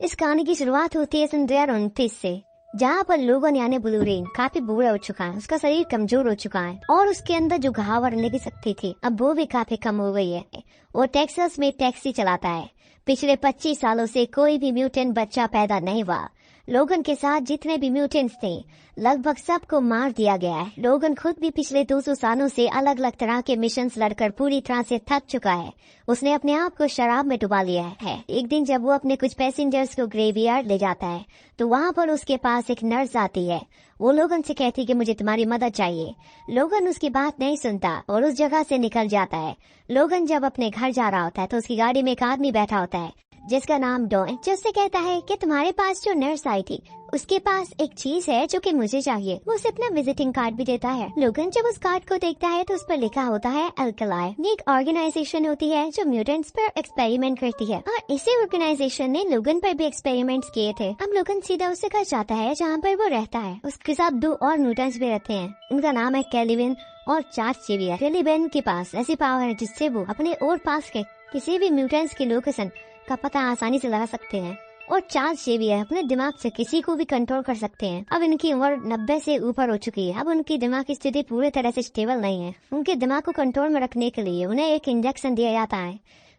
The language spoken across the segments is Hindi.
इस कहानी की शुरुआत होती है सन 2029 से, जहाँ पर लोगन यानी ब्लूरेन काफी बूढ़ा हो चुका है। उसका शरीर कमजोर हो चुका है और उसके अंदर जो घाव भरने की शक्ति थी अब वो भी काफी कम हो गई है। वो टेक्सास में टैक्सी चलाता है। पिछले 25 सालों से कोई भी म्यूटेंट बच्चा पैदा नहीं हुआ। लोगन के साथ जितने भी म्यूटेंट्स थे लगभग सबको मार दिया गया है। लोगन खुद भी पिछले 200 सालों से अलग अलग तरह के मिशंस लड़कर पूरी तरह से थक चुका है। उसने अपने आप को शराब में डुबा लिया है। एक दिन जब वो अपने कुछ पैसेंजर्स को ग्रेवयार्ड ले जाता है तो वहाँ पर उसके पास एक नर्स आती है। वो लोगन से कहती कि मुझे तुम्हारी मदद चाहिए। लोगन उसकी बात नहीं सुनता और उस जगह से निकल जाता है। लोगन जब अपने घर जा रहा होता है तो उसकी गाड़ी में एक आदमी बैठा होता है जिसका नाम डॉन, जो उससे कहता है कि तुम्हारे पास जो नर्स आई थी उसके पास एक चीज है जो कि मुझे चाहिए। वो उसे अपना विजिटिंग कार्ड भी देता है। लोगन जब उस कार्ड को देखता है तो उस पर लिखा होता है अल्कलाई। ये एक ऑर्गेनाइजेशन होती है जो म्यूटेंट्स पर एक्सपेरिमेंट करती है और इसी ऑर्गेनाइजेशन ने लोगन पर भी एक्सपेरिमेंट्स किए थे। अब लोगन सीधा उससे घर जाता है जहाँ पर वो रहता है। उसके साथ 2 और म्यूटेंट्स भी रहते हैं। उनका नाम है कैलिविन और चार्ल्स जेवियर। कैलिविन के पास ऐसी पावर है जिससे वो अपने और पास के किसी भी म्यूटेंट्स की लोकेशन का पता आसानी से लगा सकते हैं और चार्ल्स जेवियर अपने दिमाग से किसी को भी कंट्रोल कर सकते हैं। अब इनकी उम्र 90 से ऊपर हो चुकी है। अब उनकी दिमाग की स्थिति पूरी तरह से स्टेबल नहीं है। उनके दिमाग को कंट्रोल में रखने के लिए उन्हें एक इंजेक्शन दिया जाता है।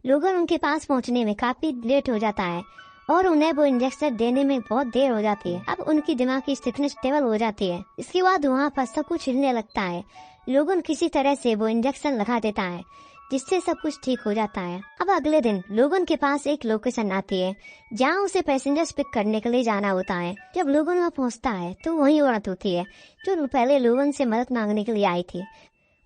लोगन उनके पास पहुंचने में काफी लेट हो जाता है और उन्हें वो इंजेक्शन देने में बहुत देर हो जाती है। अब उनकी दिमाग की स्थिति स्टेबल हो जाती है। इसके बाद वहाँ पर सब कुछ हिलने लगता है। लोगन किसी तरह से वो इंजेक्शन लगा देता है जिससे सब कुछ ठीक हो जाता है। अब अगले दिन लोगन के पास एक लोकेशन आती है जहाँ उसे पैसेंजर्स पिक करने के लिए जाना होता है। जब लोगन वहाँ पहुँचता है तो वही औरत होती है जो पहले लोगन से मदद मांगने के लिए आई थी।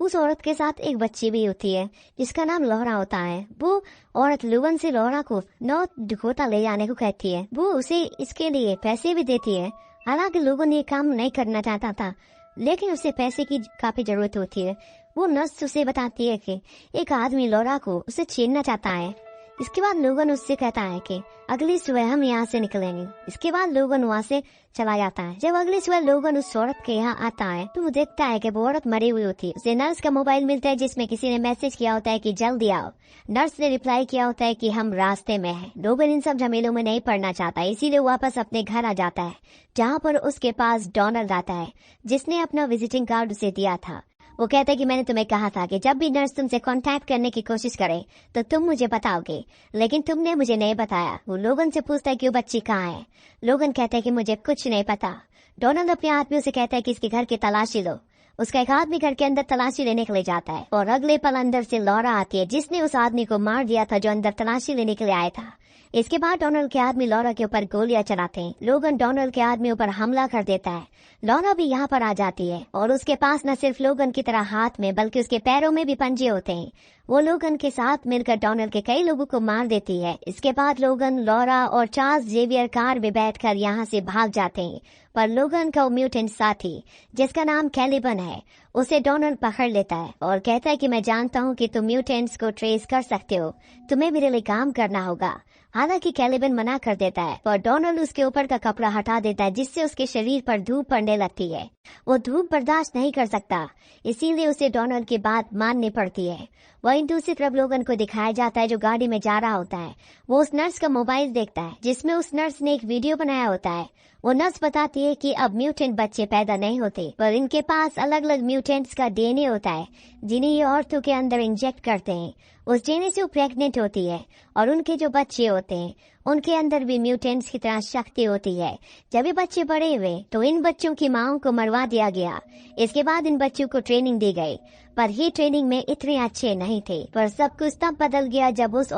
उस औरत के साथ एक बच्ची भी होती है जिसका नाम लौरा होता है। वो औरत लोगन से लौरा को नॉर्थ डकोटा ले जाने को कहती है। वो उसे इसके लिए पैसे भी देती है। हालांकि लोगन ये काम नहीं करना चाहता था लेकिन उसे पैसे की काफी जरूरत होती है। वो नर्स उसे बताती है कि एक आदमी लौरा को उसे छीनना चाहता है। इसके बाद लोगन उससे कहता है कि अगली सुबह हम यहाँ से निकलेंगे। इसके बाद लोगन वहाँ से चला जाता है। जब अगली सुबह लोगन उस औरत के यहाँ आता है तो वो देखता है कि वो औरत मरी हुई होती है। उसे नर्स का मोबाइल मिलता है जिसमें किसी ने मैसेज किया होता है कि जल्दी आओ। नर्स ने रिप्लाई किया होता है कि हम रास्ते में हैं। लोगन इन सब झमेलों में नहीं पड़ना चाहता, इसीलिए वापस अपने घर आ जाता है जहाँ पर उसके पास डोनाल्ड आता है जिसने अपना विजिटिंग कार्ड उसे दिया था। वो कहता है कि मैंने तुम्हें कहा था कि जब भी नर्स तुमसे कांटेक्ट करने की कोशिश करे तो तुम मुझे बताओगे, लेकिन तुमने मुझे नहीं बताया। वो लोगन से पूछता है कि वो बच्ची कहाँ है। लोगन कहता है कि मुझे कुछ नहीं पता। डोनाल्ड अपने आदमियों से कहता है कि इसके घर की तलाशी लो। उसका एक आदमी घर के अंदर तलाशी लेने के लिए जाता है और अगले पल अंदर से लौरा आती है जिसने उस आदमी को मार दिया था जो अंदर तलाशी लेने के लिए आया था। इसके बाद डोनाल्ड के आदमी लौरा के ऊपर गोलियां चलाते हैं। लोगन डोनाल्ड के आदमी ऊपर हमला कर देता है। लौरा भी यहाँ पर आ जाती है और उसके पास न सिर्फ लोगन की तरह हाथ में बल्कि उसके पैरों में भी पंजे होते हैं। वो लोगन के साथ मिलकर डोनाल्ड के कई लोगों को मार देती है। इसके बाद लोगन, लौरा और चार्ल्स जेवियर कार में बैठकर यहाँ से भाग जाते हैं, पर लोगन का म्यूटेंट साथी जिसका नाम कैलिबन है उसे डोनाल्ड पकड़ लेता है और कहता है कि मैं जानता हूँ कि तुम म्यूटेंट्स को ट्रेस कर सकते हो, तुम्हें मेरे लिए काम करना होगा। हालांकि कैलिबन मना कर देता है पर डोनाल्ड उसके ऊपर का कपड़ा हटा देता है जिससे उसके शरीर पर धूप पड़ने लगती है। वो धूप बर्दाश्त नहीं कर सकता, इसीलिए उसे डोनाल्ड की बात माननी पड़ती है। वहीं दूसरी तरफ लोगन को दिखाया जाता है जो गाड़ी में जा रहा होता है। वो उस नर्स का मोबाइल देखता है जिसमें उस नर्स ने एक वीडियो बनाया होता है। वो नर्स बताती है कि अब म्यूटेंट बच्चे पैदा नहीं होते पर इनके पास अलग अलग म्यूटेंट्स का डीएनए होता है जिन्हें ये औरतों के अंदर इंजेक्ट करते हैं। उस डीएनए से वो प्रेग्नेंट होती है और उनके जो बच्चे होते हैं उनके अंदर भी म्यूटेंट्स की तरह शक्ति होती है। जब ये बच्चे बड़े हुए तो इन बच्चों की माओं को मरवा दिया गया। इसके बाद इन बच्चों को ट्रेनिंग दी गई पर ये ट्रेनिंग में इतने अच्छे नहीं थे। पर सब कुछ तब बदल गया जब उस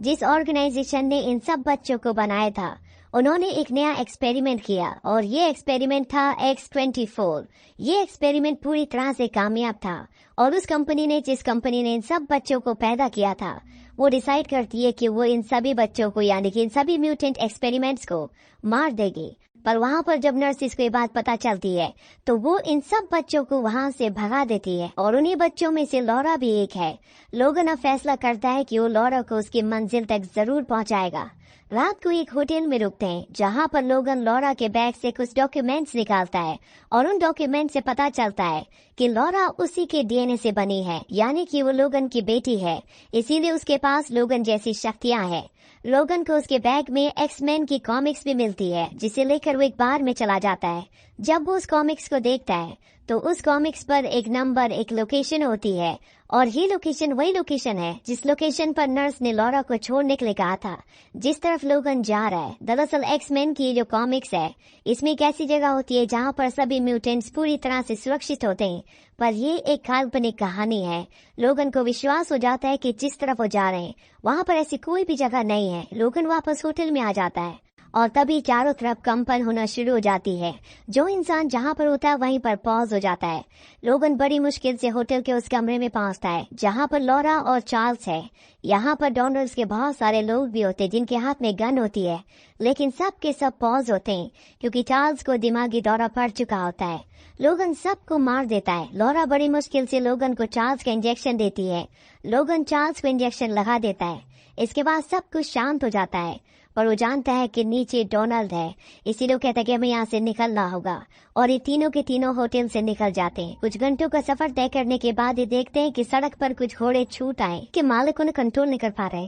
जिस ऑर्गेनाइजेशन ने इन सब बच्चों को बनाया था उन्होंने एक नया एक्सपेरिमेंट किया और ये एक्सपेरिमेंट था X-24। ये एक्सपेरिमेंट पूरी तरह से कामयाब था और उस कंपनी ने जिस कंपनी ने इन सब बच्चों को पैदा किया था वो डिसाइड करती है कि वो इन सभी बच्चों को यानी कि इन सभी म्यूटेंट एक्सपेरिमेंट्स को मार देगी। पर वहाँ पर जब नर्सिस को ये बात पता चलती है तो वो इन सब बच्चों को वहाँ से भगा देती है और उन्हीं बच्चों में से लौरा भी एक है। लोगन अब फैसला करता है कि वो लौरा को उसकी मंजिल तक जरूर पहुँचाएगा। रात को एक होटल में रुकते हैं जहाँ पर लोगन लॉरा के बैग से कुछ डॉक्यूमेंट्स निकालता है और उन डॉक्यूमेंट से पता चलता है कि लॉरा उसी के डीएनए से बनी है, यानी कि वो लोगन की बेटी है, इसीलिए उसके पास लोगन जैसी शक्तियाँ हैं। लोगन को उसके बैग में एक्समैन की कॉमिक्स भी मिलती है जिसे लेकर वो एक बार में चला जाता है। जब वो उस कॉमिक्स को देखता है तो उस कॉमिक्स पर एक नंबर, एक लोकेशन होती है और ये लोकेशन वही लोकेशन है जिस लोकेशन पर नर्स ने लॉरा को छोड़ने के लिए कहा था। जिस तरफ लोगन जा रहा है, दरअसल एक्समैन की जो कॉमिक्स है इसमें एक ऐसी जगह होती है जहाँ पर सभी म्यूटेंट्स पूरी तरह से सुरक्षित होते हैं, पर ये एक काल्पनिक कहानी है। लोगन को विश्वास हो जाता है कि जिस तरफ वो जा रहे हैं वहाँ पर ऐसी कोई भी जगह नहीं है। लोगन वापस होटल में आ जाता है और तभी चारों तरफ कंपन होना शुरू हो जाती है। जो इंसान जहाँ पर होता है वहीं पर पॉज हो जाता है। लोगन बड़ी मुश्किल से होटल के उस कमरे में पहुँचता है जहाँ पर लॉरा और चार्ल्स है। यहाँ पर डॉनल्ड्स के बहुत सारे लोग भी होते हैं जिनके हाथ में गन होती है, लेकिन सब के सब पॉज होते हैं क्योंकि चार्ल्स को दिमागी दौरा पड़ चुका होता है। लोगन सबको मार देता है। लॉरा बड़ी मुश्किल से लोगन को चार्ल्स का इंजेक्शन देती है। लोगन चार्ल्स को इंजेक्शन लगा देता है। इसके बाद सब कुछ शांत हो जाता है, पर वो जानता है कि नीचे डोनाल्ड है, इसीलिए वो कहता है कि हमें यहाँ से निकलना होगा और ये तीनों के तीनों होटल से निकल जाते हैं। कुछ घंटों का सफर तय करने के बाद ये देखते हैं कि सड़क पर कुछ घोड़े छूट आए कि मालिक उन्हें कंट्रोल नहीं कर पा रहे।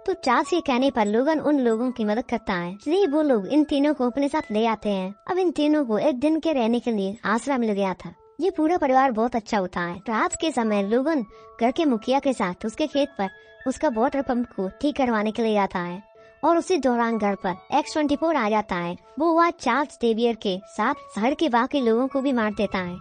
तो चार्ल्स के कहने पर लोगन उन लोगों की मदद करता है, इसलिए वो लोग इन तीनों को अपने साथ ले आते हैं। अब इन तीनों को एक दिन के रहने के लिए आसरा मिल गया था। ये पूरा परिवार बहुत अच्छा होता है। रात के समय लोगन घर के मुखिया के साथ उसके खेत पर उसका वाटर पंप को ठीक करवाने के लिए आता है और उसी दौरान घर पर X-24 आ जाता है। वो वहाँ चार्ल्स डेवियर के साथ शहर के बाकी लोगों को भी मार देता है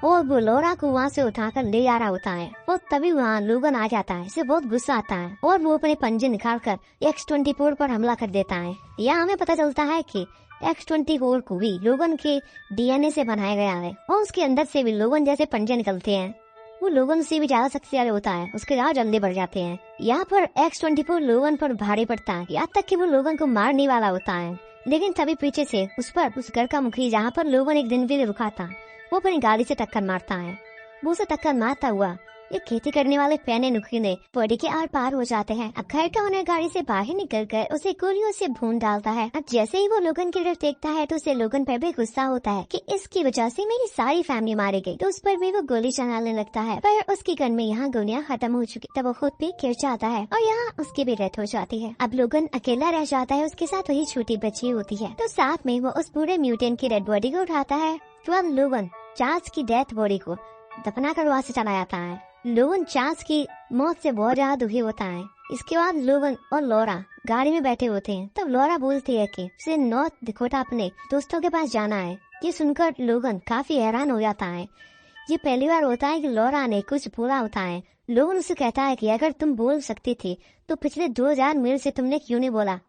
और वो लॉरा को वहाँ से उठाकर ले आ रहा होता है और तभी वहाँ लोगन आ जाता है। इसे बहुत गुस्सा आता है और वो अपने पंजे निकालकर X-24 पर हमला कर देता है। यहाँ हमें पता चलता है कि X-24 को भी लोगन के डीएनए से बनाया गया है और उसके अंदर से भी लोगन जैसे पंजे निकलते हैं। वो लोगन से भी ज्यादा शक्तिशाली होता है, उसके राह जल्दी बढ़ जाते हैं। यहाँ पर X-24 लोगन पर भारी पड़ता है, यहाँ तक कि वो लोगन को मारने वाला होता है, लेकिन तभी पीछे से उस घर का मुखी जहाँ पर लोगन एक दिन भी रुका था वो अपनी गाड़ी से टक्कर मारता है। वो उसे टक्कर मारता हुआ ये खेती करने वाले पैने नुकीले पौड़ी के आर पार हो जाते हैं। अब घर का ओनर गाड़ी से बाहर निकल कर उसे गोलियों से भून डालता है। अब जैसे ही वो लोगन की तरफ देखता है तो उसे लोगन पर भी गुस्सा होता है कि इसकी वजह से मेरी सारी फैमिली मारी गई, तो उस पर भी वो गोली चलाने लगता है। पर उसकी गन में यहाँ गोलियां खत्म हो चुकी, तब वो खुद भी गिर जाता है और यहाँ उसकी भी डेथ हो जाती है। अब लोगन अकेला रह जाता है, उसके साथ वही छोटी बच्ची होती है। तो साथ में वो उस पूरे म्यूटेंट की डेड बॉडी को उठाता है। तो अब लोगन चार्ल्स की डेथ बॉडी को दफना कर वहाँ से चला जाता है। लोगन चार्ल्स की मौत से बहुत ज्यादा दुखी होता है। इसके बाद लोगन और लॉरा गाड़ी में बैठे होते हैं। तब लॉरा बोलती है कि उसे नॉर्थ डकोटा अपने दोस्तों के पास जाना है। ये सुनकर लोगन काफी हैरान हो जाता है। ये पहली बार होता है कि लॉरा ने कुछ बोला होता है। लोगन उसे कहता है कि अगर तुम बोल सकती थी तो पिछले 2000 मील से तुमने क्यों नहीं बोला,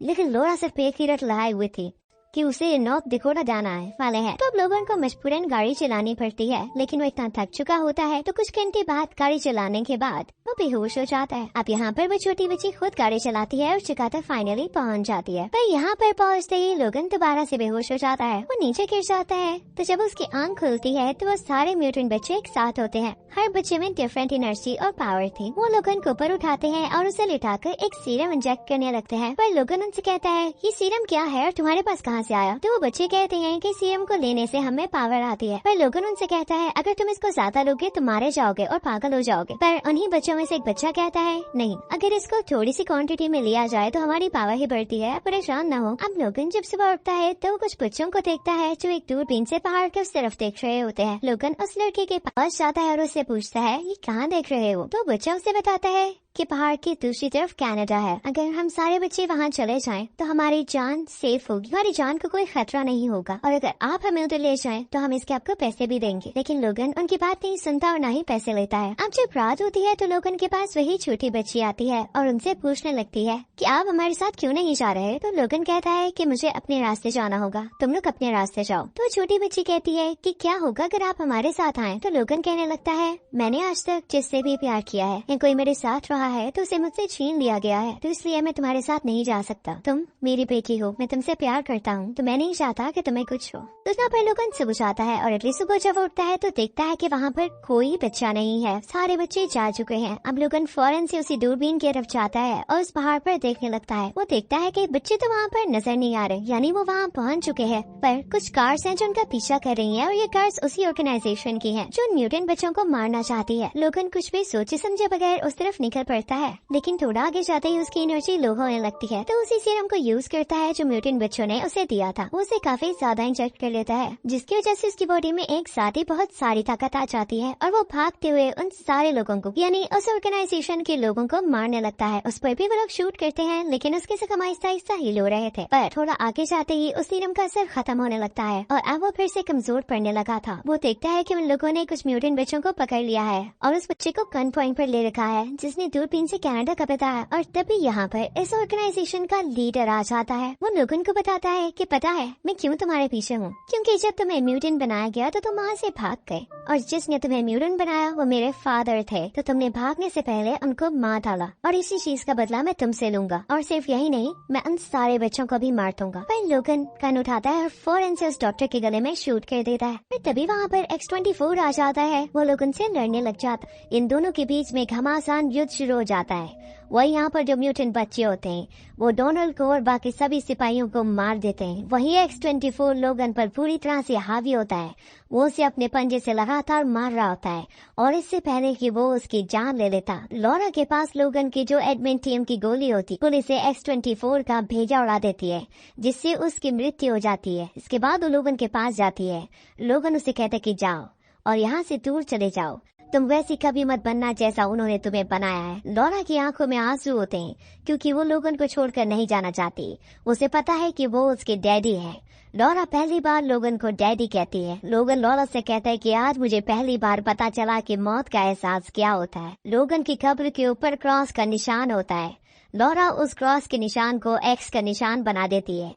लेकिन लॉरा सिर्फ एक ही रट लगाए हुए थी कि उसे नॉर्थ डकोटा जाना है वाले है। तो अब लोगन को मजबूरन गाड़ी चलानी पड़ती है, लेकिन वो इतना थक चुका होता है तो कुछ घंटे बाद गाड़ी चलाने के बाद वो बेहोश हो जाता है। अब यहाँ पर वो छोटी बच्ची खुद गाड़ी चलाती है और जगह तक फाइनली पहुँच जाती है। पर यहाँ पर पहुँचते ही लोगन दोबारा से बेहोश हो जाता है, वो नीचे गिर जाता है। तो जब उसकी आंख खुलती है तो वो सारे म्यूटेंट बच्चे एक साथ होते हैं। हर बच्चे में डिफरेंट एनर्जी और पावर थी। वो लोगन को ऊपर उठाते हैं और उसे लिटाकर एक सीरम इंजेक्ट करने लगते हैं। पर लोगन उनसे कहता है ये सीरम क्या है और तुम्हारे पास कहाँ से आया? तो वो बच्चे कहते हैं कि सीरम को लेने से हमें पावर आती है। पर लोगन उनसे कहता है अगर तुम इसको ज्यादा लोगे तो मारे जाओगे और पागल हो जाओगे। पर उन्हीं बच्चों में से एक बच्चा कहता है नहीं, अगर इसको थोड़ी सी क्वांटिटी में लिया जाए तो हमारी पावर ही बढ़ती है, परेशान न हो। अब लोगन जब सुबह उठता है तो वो कुछ बच्चों को देखता है जो एक दूरबीन से पहाड़ के उस तरफ देख रहे होते हैं। लोगन उस लड़के के पास जाता है और उससे पूछता है ये कहाँ देख रहे हो? तो बच्चा उसे बताता है कि पहाड़ की दूसरी तरफ कनाडा है। अगर हम सारे बच्चे वहाँ चले जाएं तो हमारी जान सेफ होगी, हमारी जान को कोई खतरा नहीं होगा, और अगर आप हमें उधर ले जाएं तो हम इसके आपको पैसे भी देंगे। लेकिन लोगन उनकी बात नहीं सुनता और न ही पैसे लेता है। अब जब रात होती है तो लोगन के पास वही छोटी बच्ची आती है और उनसे पूछने लगती है कि आप हमारे साथ क्यों नहीं जा रहे? तो लोगन कहता है कि मुझे अपने रास्ते जाना होगा, तुम लोग अपने रास्ते जाओ। तो छोटी बच्ची कहती है कि क्या होगा अगर आप हमारे साथ आए? तो लोगन कहने लगता है मैंने आज तक जिससे भी प्यार किया है या कोई मेरे साथ रहा कहा है तो उसे मुझसे छीन लिया गया है, तो इसलिए मैं तुम्हारे साथ नहीं जा सकता। तुम मेरी बेटी हो, मैं तुमसे प्यार करता हूँ, तो मैं नहीं चाहता कि तुम्हें कुछ हो। तो यहाँ पर लोगन सुबह जाता है और अगली सुबह जब उठता है तो देखता है कि वहाँ पर कोई बच्चा नहीं है, सारे बच्चे जा चुके हैं। अब लोगन फौरन से उसी दूरबीन की तरफ जाता है और उस पहाड़ पर देखने लगता है। वो देखता है कि बच्चे तो वहाँ पर नजर नहीं आ रहे, यानी वो वहाँ पहुँच चुके हैं, पर कुछ कार्स हैं जो उनका पीछा कर रही हैं और ये कार्स उसी ऑर्गेनाइजेशन की हैं जो म्यूटेंट बच्चों को मारना चाहती है। लोगन कुछ भी सोचे समझे बगैर उस तरफ निकल पड़ता है, लेकिन थोड़ा आगे जाते ही उसकी एनर्जी लो होने लगती है, तो उसी सीरम को यूज करता है जो म्यूटेंट बच्चों ने उसे दिया था। वो उसे काफी ज्यादा इंजेक्ट कर लेता है, जिसकी वजह से उसकी बॉडी में एक साथ ही बहुत सारी ताकत आ जाती है और वो भागते हुए उन सारे लोगों को, यानी उस ऑर्गेनाइजेशन के लोगों को मारने लगता है। उस पर भी वो लोग शूट करते हैं, लेकिन उसके जख्म आहिस्ता आहिस्ता हील हो रहे थे, पर थोड़ा आगे जाते ही उस सीरम का असर खत्म होने लगता है और अब वो फिर से कमजोर पड़ने लगा था। वो देखता है कि उन लोगों ने कुछ म्यूटेंट बच्चों को पकड़ लिया है और उस बच्चे को गन पॉइंट पर ले रखा है, जिसने दूरबीन से कनाडा का पता है। और तभी यहाँ पर इस ऑर्गेनाइजेशन का लीडर आ जाता है। वो लोगन को बताता है कि पता है मैं क्यों तुम्हारे पीछे हूँ, क्योंकि जब तुम्हें म्यूटेंट बनाया गया तो तुम वहाँ से भाग गए, और जिसने तुम्हें म्यूटेंट बनाया वो मेरे फादर थे, तो तुमने भागने से पहले उनको मार डाला और इसी चीज का बदला मैं तुमसे लूंगा। और सिर्फ यही नहीं, मैं उन सारे बच्चों को भी मार दूंगा। पर लोगन गन उठाता है और फौरन से उस डॉक्टर के गले में शूट कर देता है। फिर तभी वहाँ पर X-24 आ जाता है। वो लोगन से लड़ने लग जाता। इन दोनों के बीच में घमासान युद्ध शुरू हो जाता है। वही यहाँ पर जो म्यूटेंट बच्चे होते हैं वो डोनाल्ड को और बाकी सभी सिपाहियों को मार देते हैं। वही X-24 लोगन पर पूरी तरह से हावी होता है। वो उसे अपने पंजे से लगातार मार रहा होता है और इससे पहले कि वो उसकी जान ले लेता, लॉरा के पास लोगन की जो एडमिंटियम की गोली होती, पुलिस X-24 का भेजा उड़ा देती है, जिससे उसकी मृत्यु हो जाती है। इसके बाद वो लोगन के पास जाती है। लोगन उसे कहते कि जाओ और यहाँ से दूर चले जाओ, तुम वैसी कभी मत बनना जैसा उन्होंने तुम्हें बनाया है। लॉरा की आंखों में आंसू होते हैं क्योंकि वो लोगन को छोड़कर नहीं जाना चाहती। उसे पता है कि वो उसके डैडी है। लॉरा पहली बार लोगन को डैडी कहती है। लोगन लॉरा से कहता है कि आज मुझे पहली बार पता चला कि मौत का एहसास क्या होता है। लोगन की कब्र के ऊपर क्रॉस का निशान होता है। लॉरा उस क्रॉस के निशान को X का निशान बना देती है